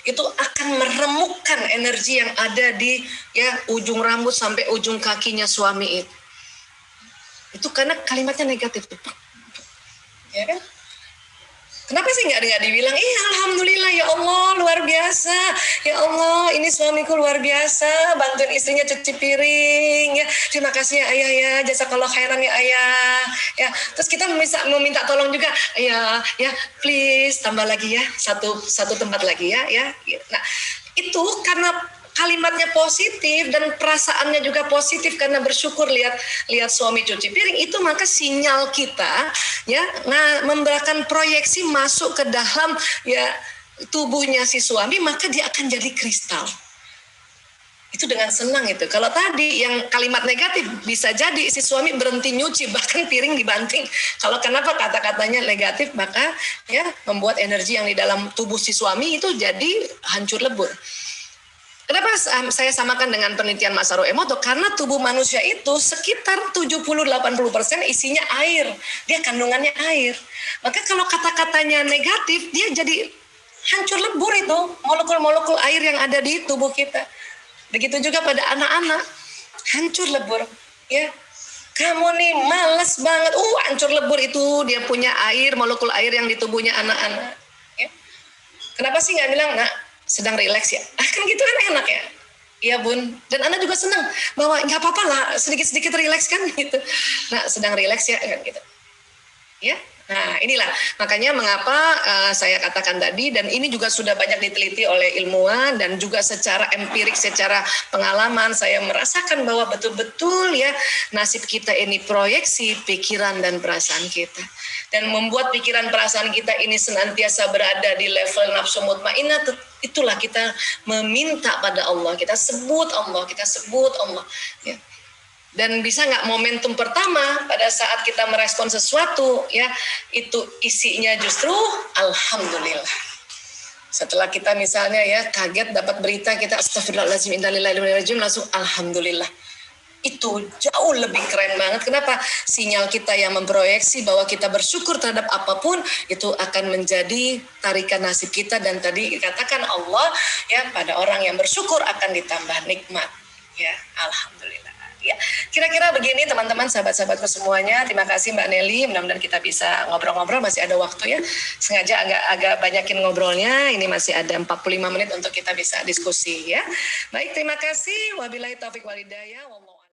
itu akan meremukkan energi yang ada di ya ujung rambut sampai ujung kakinya suami itu. Itu karena kalimatnya negatif. Ya kan? Kenapa sih nggak dibilang, alhamdulillah ya Allah luar biasa, ya Allah ini suamiku luar biasa, bantuin istrinya cuci piring, ya terima kasih ya ayah ya, jazakallah khairan ya ayah, ya terus kita meminta tolong juga, ya please tambah lagi ya satu tempat lagi ya. Nah itu karena kalimatnya positif dan perasaannya juga positif karena bersyukur lihat suami cuci piring, itu maka sinyal kita ya memberikan proyeksi masuk ke dalam ya tubuhnya si suami, maka dia akan jadi kristal. Itu dengan senang itu. Kalau tadi yang kalimat negatif bisa jadi si suami berhenti nyuci, bahkan piring dibanting. Kalau kenapa kata-katanya negatif, maka ya membuat energi yang di dalam tubuh si suami itu jadi hancur lebur. Kenapa saya samakan dengan penelitian Masaru Emoto? Karena tubuh manusia itu sekitar 70-80% isinya air. Dia kandungannya air. Maka kalau kata-katanya negatif, dia jadi hancur lebur itu. Molekul-molekul air yang ada di tubuh kita. Begitu juga pada anak-anak. Hancur lebur. Ya, kamu nih malas banget. Hancur lebur itu. Dia punya air, molekul air yang di tubuhnya anak-anak. Ya. Kenapa sih nggak bilang, nak, sedang rileks ya, kan gitu kan enak ya, iya bun, dan anak juga senang bahwa nggak apa-apa lah sedikit-sedikit rileks kan gitu, nah sedang rileks ya kan gitu, ya. Nah inilah makanya mengapa saya katakan tadi, dan ini juga sudah banyak diteliti oleh ilmuwan dan juga secara empirik, secara pengalaman saya merasakan bahwa betul-betul ya nasib kita ini proyeksi pikiran dan perasaan kita, dan membuat pikiran perasaan kita ini senantiasa berada di level nafsu mutmainnah. Itulah kita meminta pada Allah, kita sebut Allah ya. Dan bisa nggak momentum pertama pada saat kita merespon sesuatu ya, itu isinya justru alhamdulillah. Setelah kita misalnya ya kaget dapat berita, kita astagfirullahaladzim innalillahi wa inna ilaihi raji'un, langsung alhamdulillah. Itu jauh lebih keren banget. Kenapa? Sinyal kita yang memproyeksi bahwa kita bersyukur terhadap apapun itu akan menjadi tarikan nasib kita, dan tadi dikatakan Allah ya pada orang yang bersyukur akan ditambah nikmat ya, alhamdulillah. Ya, kira-kira begini teman-teman, sahabat-sahabatku semuanya. Terima kasih Mbak Nelly, mudah-mudahan kita bisa ngobrol-ngobrol, masih ada waktu ya. Sengaja agak banyakin ngobrolnya, ini masih ada 45 menit untuk kita bisa diskusi ya. Baik, terima kasih. Wabillahi taufiq walhidayah.